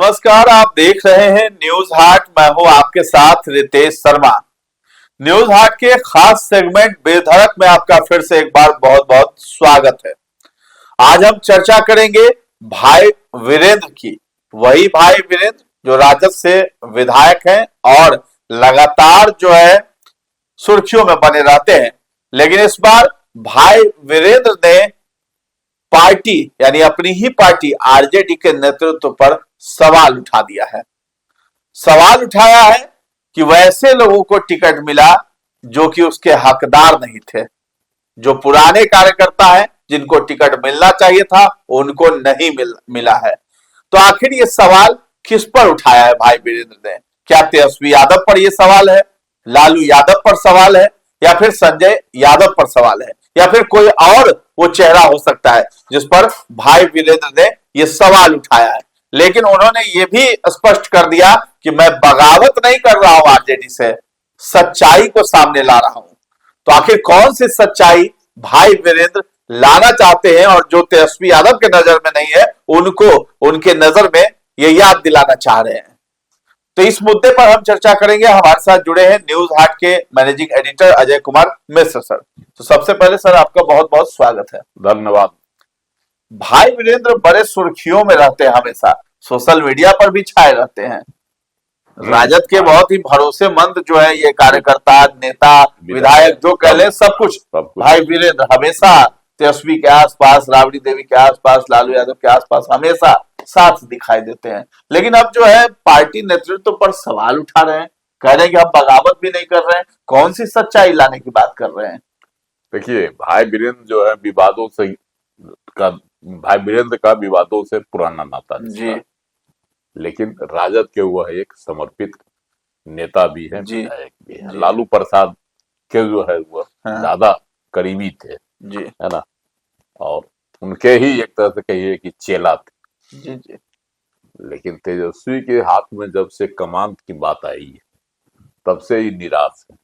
नमस्कार, आप देख रहे हैं न्यूज हाट। मैं हूं आपके साथ रितेश शर्मा। न्यूज हाट के खास सेगमेंट बेधड़क में आपका फिर से एक बार बहुत बहुत स्वागत है। आज हम चर्चा करेंगे भाई वीरेंद्र की। वही भाई वीरेंद्र जो राजद से विधायक हैं और लगातार जो है सुर्खियों में बने रहते हैं, लेकिन इस बार भाई वीरेंद्र ने पार्टी यानी अपनी ही पार्टी आरजेडी के नेतृत्व पर सवाल उठा दिया है। सवाल उठाया है कि वैसे लोगों को टिकट मिला जो कि उसके हकदार नहीं थे। जो पुराने कार्यकर्ता हैं जिनको टिकट मिलना चाहिए था उनको नहीं मिला है। तो आखिर ये सवाल किस पर उठाया है भाई वीरेंद्र ने? क्या तेजस्वी यादव पर यह सवाल है, लालू यादव पर सवाल है, या फिर संजय यादव पर सवाल है, या फिर कोई और वो चेहरा हो सकता है जिस पर भाई वीरेंद्र ने यह सवाल उठाया है? लेकिन उन्होंने ये भी स्पष्ट कर दिया कि मैं बगावत नहीं कर रहा हूं आरजेडी से, सच्चाई को सामने ला रहा हूं। तो आखिर कौन सी सच्चाई भाई वीरेंद्र लाना चाहते हैं और जो तेजस्वी यादव के नजर में नहीं है उनको उनके नजर में ये याद दिलाना चाह रहे हैं? तो इस मुद्दे पर हम चर्चा करेंगे। हमारे साथ जुड़े हैं न्यूज हाट के managing editor Ajay Kumar Mishra sir. तो सबसे पहले सर आपका बहुत बहुत स्वागत है। धन्यवाद। भाई वीरेंद्र बड़े सुर्खियों में रहते हैं, हमेशा सोशल मीडिया पर भी छाए रहते हैं। राजद के बहुत ही भरोसेमंद जो है ये कार्यकर्ता, नेता, विधायक जो कह ले सब कुछ भाई वीरेंद्र हमेशा तेजस्वी के आसपास, राबड़ी देवी के आसपास, लालू यादव के आसपास हमेशा साथ दिखाई देते हैं। लेकिन अब जो है पार्टी नेतृत्व पर सवाल उठा रहे हैं, कह रहे हैं कि हम बगावत भी नहीं कर रहे हैं। कौन सी सच्चाई लाने की बात कर रहे हैं? देखिए, भाई वीरेंद्र जो है भाई वीरेंद्र का विवादों से पुराना नाता जी, लेकिन राजद के वह एक समर्पित नेता भी है, विधायक भी है। लालू प्रसाद के जो है वह ज्यादा करीबी थे जी, है ना, और उनके ही एक तरह से कहिए कि चेला थे जी जी। लेकिन तेजस्वी के हाथ में जब से कमान की बात आई है तब से ही निराश है।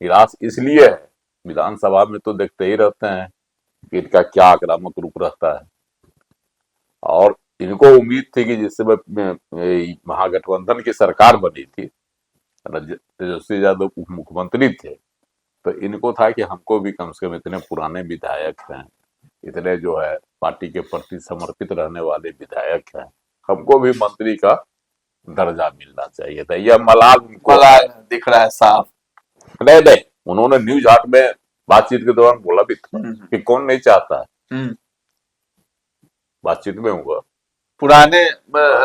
निराश इसलिए है, विधानसभा में तो देखते ही रहते हैं कि इनका क्या आक्रामक रूप रहता है, और इनको उम्मीद थी कि जिस समय महागठबंधन की सरकार बनी थी, तेजस्वी यादव उप मुख्यमंत्री थे, तो इनको था कि हमको भी कम से कम इतने पुराने विधायक हैं, इतने जो है पार्टी के प्रति समर्पित रहने वाले विधायक हैं, हमको भी मंत्री का दर्जा मिलना चाहिए था। यह मलाल उनको दिख रहा है साफ। नहीं, उन्होंने न्यूज हाट में बातचीत के दौरान बोला भी था कि कौन नहीं चाहता है, बातचीत में हुआ पुराने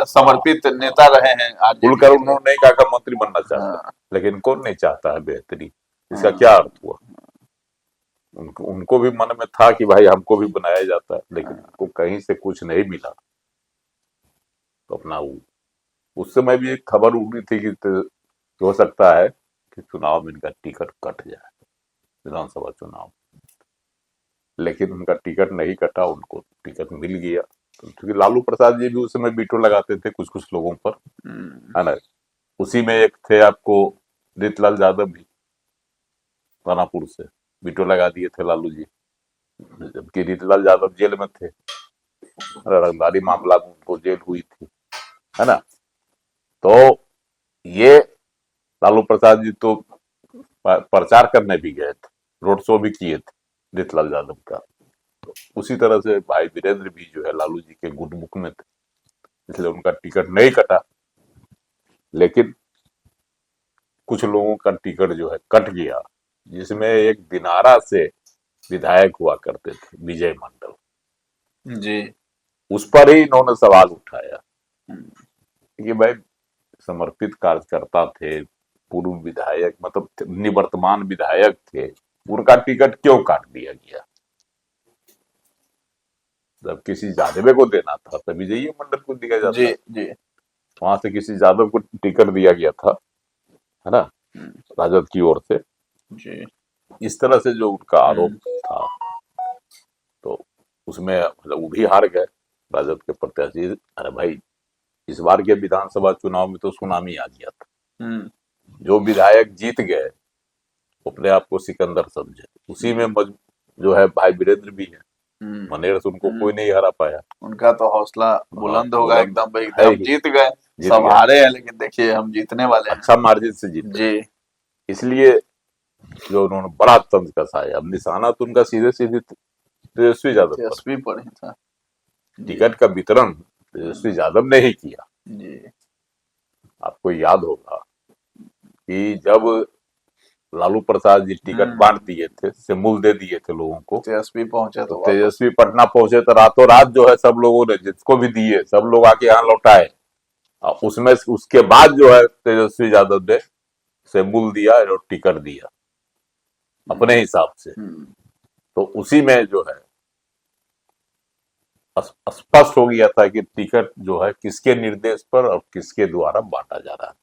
समर्पित नेता रहे हैं, खुलकर उन्होंने नहीं कहा मंत्री बनना चाहता, लेकिन कौन नहीं चाहता है बेहतरी। इसका क्या अर्थ हुआ? उनको भी मन में था कि भाई हमको भी बनाया जाता है, लेकिन उनको कहीं से कुछ नहीं मिला। तो अपना उस समय भी एक खबर उड़ी थी कि हो सकता है कि चुनाव में इनका टिकट कट जाए, विधानसभा चुनाव, लेकिन उनका टिकट नहीं कटा, उनको टिकट मिल गया। क्योंकि लालू प्रसाद जी भी उस समय बीटो लगाते थे कुछ कुछ लोगों पर, है ना। उसी में एक थे आपको रीतलाल यादव भी, दानापुर से बीटो लगा दिए थे लालू जी, जबकि रीतलाल यादव जेल में थे, रंगदारी मामला में उनको जेल हुई थी, है ना। तो ये लालू प्रसाद जी तो प्रचार करने भी गए थे, रोड शो भी किए थे रीतलाल यादव का। तो उसी तरह से भाई वीरेंद्र भी जो है लालू जी के गुडमुख में थे, इसलिए उनका टिकट नहीं कटा। लेकिन कुछ लोगों का टिकट जो है कट गया, जिसमें एक दिनारा से विधायक हुआ करते थे विजय मंडल जी, उस पर ही इन्होंने सवाल उठाया कि भाई समर्पित कार्यकर्ता थे, पूर्व विधायक मतलब निवर्तमान विधायक थे, उनका टिकट क्यों काट दिया गया? जब किसी यादव को देना था तब विजय मंडल को दिया जाता। जी जी, वहां से किसी यादव को टिकट दिया गया था, है ना, राजद की ओर से जी। इस तरह से जो उनका आरोप था, तो उसमें मतलब वो भी हार गए राजद के प्रत्याशी। अरे भाई, इस बार के विधानसभा चुनाव में तो सुनामी आ गया था, जो विधायक जीत गए अपने आप को सिकंदर समझे, उसी में जो है भाई वीरेंद्र भी है, मनेर से उनको कोई नहीं हरा पाया। उनका तो हौसला बुलंद होगा बुलंद एकदम भाई, है हम ही। जीत गए, जीत सब गए। हारे हैं लेकिन देखिए हम जीतने वाले हैं। अच्छा मार्जिन से जीते। जी इसलिए जो उन्होंने बड़ा तंज कसाया, अब निशाना तो उनका सीधे सीधे तेजस्वी यादव पर। तेजस्वी पर ही था। टिकट का वितरण तेजस्वी यादव ने ही किया। जी आपको याद होगा कि जब लालू प्रसाद जी टिकट बांट दिए थे, सिमुल दे दिए थे लोगों को, तेजस्वी पहुंचे तो तो वापस। तेजस्वी पटना पहुंचे तो रातों रात जो है सब लोगों ने जिसको भी दिए सब लोग आके यहाँ लौटाए। और उसमें उसके बाद जो है तेजस्वी यादव ने सिमुल दिया और टिकट दिया अपने हिसाब से। तो उसी में जो है स्पष्ट हो गया था कि टिकट जो है किसके निर्देश पर और किसके द्वारा बांटा जा रहा है।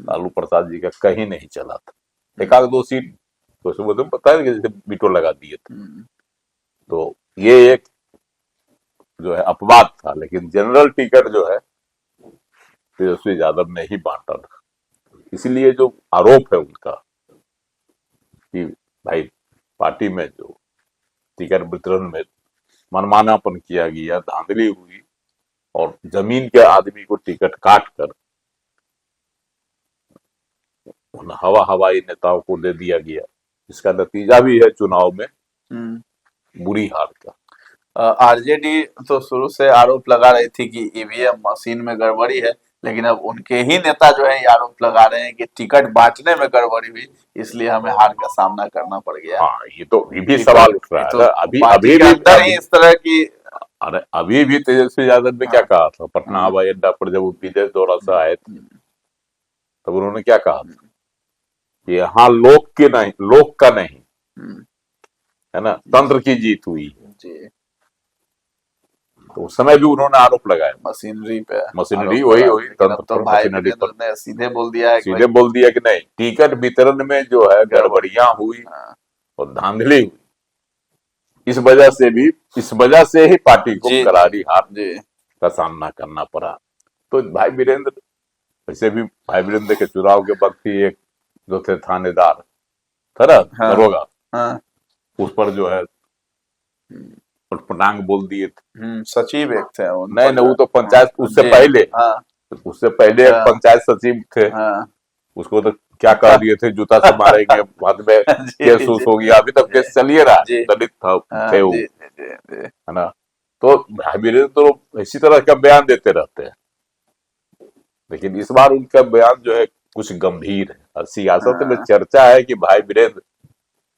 लालू प्रसाद जी का कहीं नहीं चला था। एक आध दो सीट तो उसमें पता है कि जैसे बीटो लगा दिए थे। तो ये एक जो है अपवाद था, लेकिन जनरल टिकट जो है तेजस्वी यादव ने ही बांटा था। इसलिए जो आरोप है उनका कि भाई पार्टी में जो टिकट वितरण में मनमानापन किया गया, धांधली हुई और जमीन के आदमी को टिकट काट कर उन हवाई नेताओं को दे दिया गया, इसका नतीजा भी है चुनाव में बुरी हार का। आरजेडी तो शुरू से आरोप लगा रही थी कि ईवीएम मशीन में गड़बड़ी है, लेकिन अब उनके ही नेता जो है ये आरोप लगा रहे हैं कि टिकट बांटने में गड़बड़ी हुई, इसलिए हमें हार का सामना करना पड़ गया। हाँ, ये भी सवाल उठ रहा है। अभी पार्टी के अंदर ही इस तरह की। अरे अभी भी तेजस्वी यादव ने क्या कहा था पटना हवाई अड्डा पर जब वो विदेश दौरा से आए थे, तब उन्होंने क्या कहा था कि यहाँ लोक के नहीं, लोक का नहीं है ना, तंत्र की जीत हुई। तो उस समय भी उन्होंने आरोप लगाया मशीनरी पे, मशीनरी वही तंत्र तो पर, भाई मशीनरी पर ने सीधे बोल दिया है, सीधे बोल दिया कि नहीं, टिकट वितरण में जो है गड़बड़ियां हुई और धांधली हुई। इस वजह से ही पार्टी को करारी हार का सामना करना पड़ा। तो भाई वीरेंद्र, वैसे भी भाई वीरेंद्र के चुनाव के वक्त ही एक जो थे थानेदार दरोगा, उस पर जो है पटांग बोल दिए थे। सचिव एक थे नहीं, वो तो पंचायत उससे पहले एक पंचायत सचिव थे, उसको तो क्या कह दिए थे, जूता से मारेंगे, बाद में केस हो गया, अभी तक केस चलिए रहा है, दलित थे वो, है ना। तो भाई वीरेंद्र तो इसी तरह का बयान देते रहते हैं, लेकिन इस बार उनका बयान जो है कुछ गंभीर है। और सियासत में चर्चा है कि भाई वीरेंद्र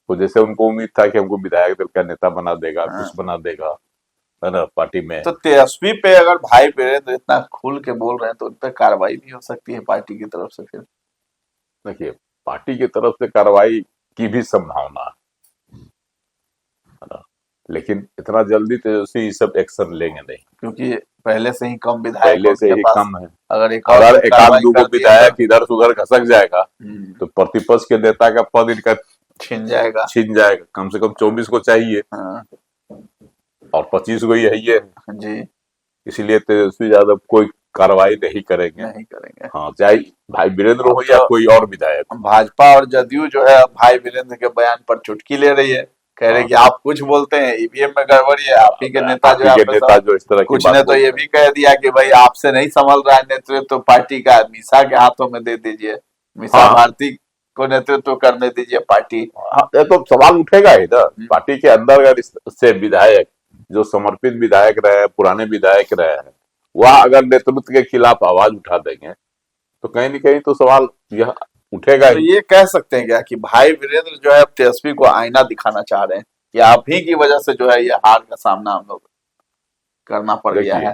को, जैसे उनको उम्मीद था कि हमको विधायक दल का नेता बना देगा, कुछ बना देगा, है ना, पार्टी में। तो तेजस्वी पे अगर भाई वीरेंद्र इतना खुल के बोल रहे हैं तो उन पर कार्रवाई भी हो सकती है पार्टी की तरफ से। फिर देखिए, पार्टी की तरफ से कार्रवाई की भी संभावना है ना, लेकिन इतना जल्दी तेजस्वी ये सब एक्शन लेंगे नहीं, क्योंकि पहले से ही कम विधायक, पहले से ही कम है। अगर एक आध दो विधायक इधर से उधर खसक जाएगा तो प्रतिपक्ष के नेता का पद इनका छिन जाएगा। कम से कम 24 को चाहिए और 25 को यही है जी। इसलिए तेजस्वी यादव कोई कार्रवाई नहीं करेंगे। हाँ, चाहे भाई वीरेंद्र हो या कोई और विधायक। भाजपा और जदयू जो है भाई वीरेंद्र के बयान पर चुटकी ले रही है, कह रहे कि आप कुछ बोलते हैं, ईवीएम में गड़बड़ी है, आप ही के नेता जो इस तरह कुछ ने तो ये भी कह दिया कि भाई आपसे नहीं संभल रहा है नेतृत्व, तो पार्टी का मीसा के हाथों में दे दीजिए, मीसा भारती को नेतृत्व करने दीजिए पार्टी। ये तो सवाल उठेगा ही ना, पार्टी के अंदर अगर इससे विधायक जो समर्पित विधायक रहे, पुराने विधायक रहे हैं, वह अगर नेतृत्व के खिलाफ आवाज उठा देंगे तो कहीं न कहीं तो सवाल यह उठेगा। तो ये कह सकते हैं क्या कि भाई वीरेंद्र जो है तेजस्वी को आईना दिखाना चाह रहे हैं कि आप ही की वजह से जो है ये हार का सामना हम लोग करना पड़ गया है?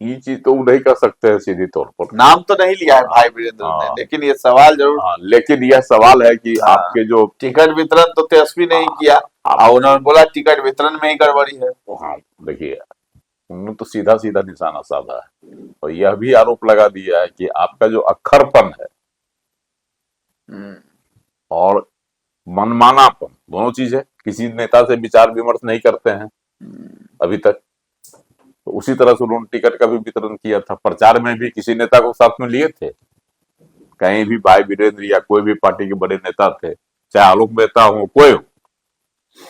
ये चीज तो नहीं कर सकते हैं सीधी तौर पर, नाम तो नहीं लिया है भाई वीरेंद्र ने, लेकिन ये सवाल जरूर, लेकिन यह सवाल है कि आपके जो टिकट वितरण तो तेजस्वी ने ही किया और उन्होंने बोला टिकट वितरण में ही गड़बड़ी है। हाँ, देखिए उन्होंने तो सीधा सीधा निशाना साधा है और यह भी आरोप लगा दिया है कि आपका जो अक्खरपन है और मनमानापन, दोनों चीज है, किसी नेता से विचार विमर्श नहीं करते हैं अभी तक। तो उसी तरह से उन्होंने टिकट का भी वितरण किया था, प्रचार में भी किसी नेता को साथ में लिए थे, कहीं भी भाई वीरेंद्र या कोई भी पार्टी के बड़े नेता थे, चाहे आलोक मेहता हो, कोई हो,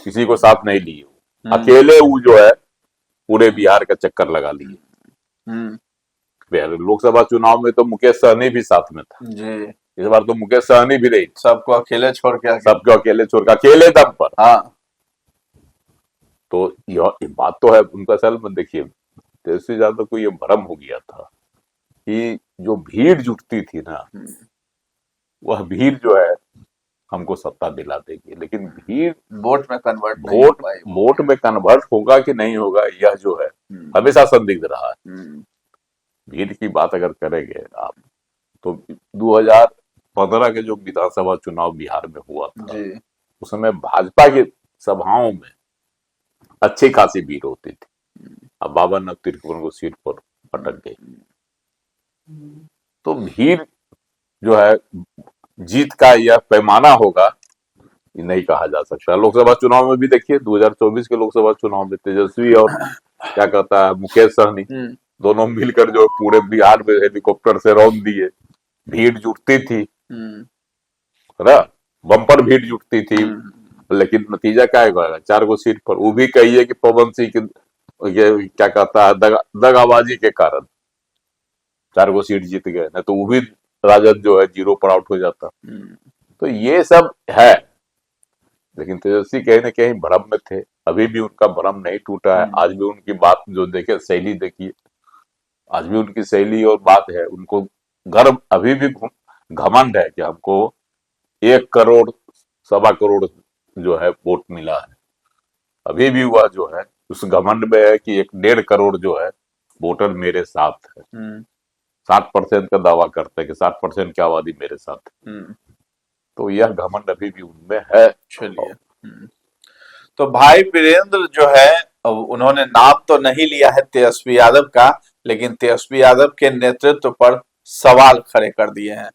किसी को साथ नहीं लिए। अकेले वो जो है पूरे बिहार का चक्कर लगा लिए। लोकसभा चुनाव में तो मुकेश सहनी भी साथ में था जी, इस बार तो मुकेश सहनी भी नहीं, सबको अकेले छोड़ के सबको अकेले छोड़ के अकेले दम पर। हाँ, तो यह बात तो है उनका। असल में देखिए तेजस्वी यादव को ये भ्रम हो गया था कि जो भीड़ जुटती थी ना वह भीड़ जो है हमको सत्ता दिला देगी, लेकिन भीड़ वोट में कन्वर्ट वोट में कन्वर्ट होगा कि नहीं होगा यह जो है हमेशा संदिग्ध रहा है। भीड़ की बात अगर करेंगे आप तो 2015 के जो विधानसभा चुनाव बिहार में हुआ था उस समय भाजपा की सभाओं में अच्छी खासी भीड़ होती थी। अब बाबा नव तिरकुन को सीट पर अटक गई। तो भीड़ जो है जीत का यह पैमाना होगा ये नहीं कहा जा सकता। लोकसभा चुनाव में भी देखिए 2024 के लोकसभा चुनाव में तेजस्वी और क्या कहता है मुकेश सहनी दोनों मिलकर जो पूरे बिहार में हेलीकॉप्टर से रौंद दिए। भीड़ जुटती थी, बम्पर भीड़ जुटती थी, लेकिन नतीजा क्या होगा 4 गो सीट पर, वो भी कहिए कि पवन सिंह की ये क्या कहता है दगाबाजी के कारण 4 गो सीट जीत गए, नहीं तो वो भी राजद जो है 0 पर आउट हो जाता। तो ये सब है, लेकिन तेजस्वी कहीं ना कहीं भ्रम में थे। अभी भी उनका भ्रम नहीं टूटा है। आज भी उनकी बात जो देखे शैली देखिए, आज भी उनकी शैली और बात है। उनको गर्व अभी भी घमंड है कि हमको 1 करोड़ 1.25 करोड़ जो है वोट मिला है। अभी भी वह जो है उस घमंड में है कि 1.5 करोड़ जो है वोटर मेरे साथ है। 60% का दावा करते हैं कि 60% की आबादी मेरे साथ है। तो यह घमंड अभी भी उनमें है। चलिए, तो भाई वीरेंद्र जो है उन्होंने नाम तो नहीं लिया है तेजस्वी यादव का, लेकिन तेजस्वी यादव के नेतृत्व पर सवाल खड़े कर दिए हैं।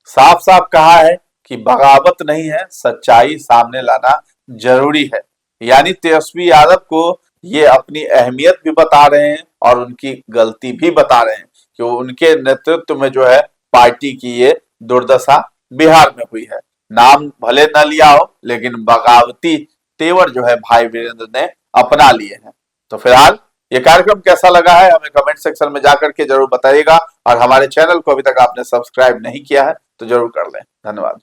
साफ साफ कहा है कि बगावत नहीं है, सच्चाई सामने लाना जरूरी है। यानी तेजस्वी यादव को ये अपनी अहमियत भी बता रहे हैं और उनकी गलती भी बता रहे हैं कि उनके नेतृत्व में जो है पार्टी की ये दुर्दशा बिहार में हुई है। नाम भले न लिया हो, लेकिन बगावती तेवर जो है भाई वीरेंद्र ने अपना लिए हैं। तो फिलहाल ये कार्यक्रम कैसा लगा है हमें कमेंट सेक्शन में जाकर के जरूर बताइएगा, और हमारे चैनल को अभी तक आपने सब्सक्राइब नहीं किया है तो जरूर कर लें। धन्यवाद।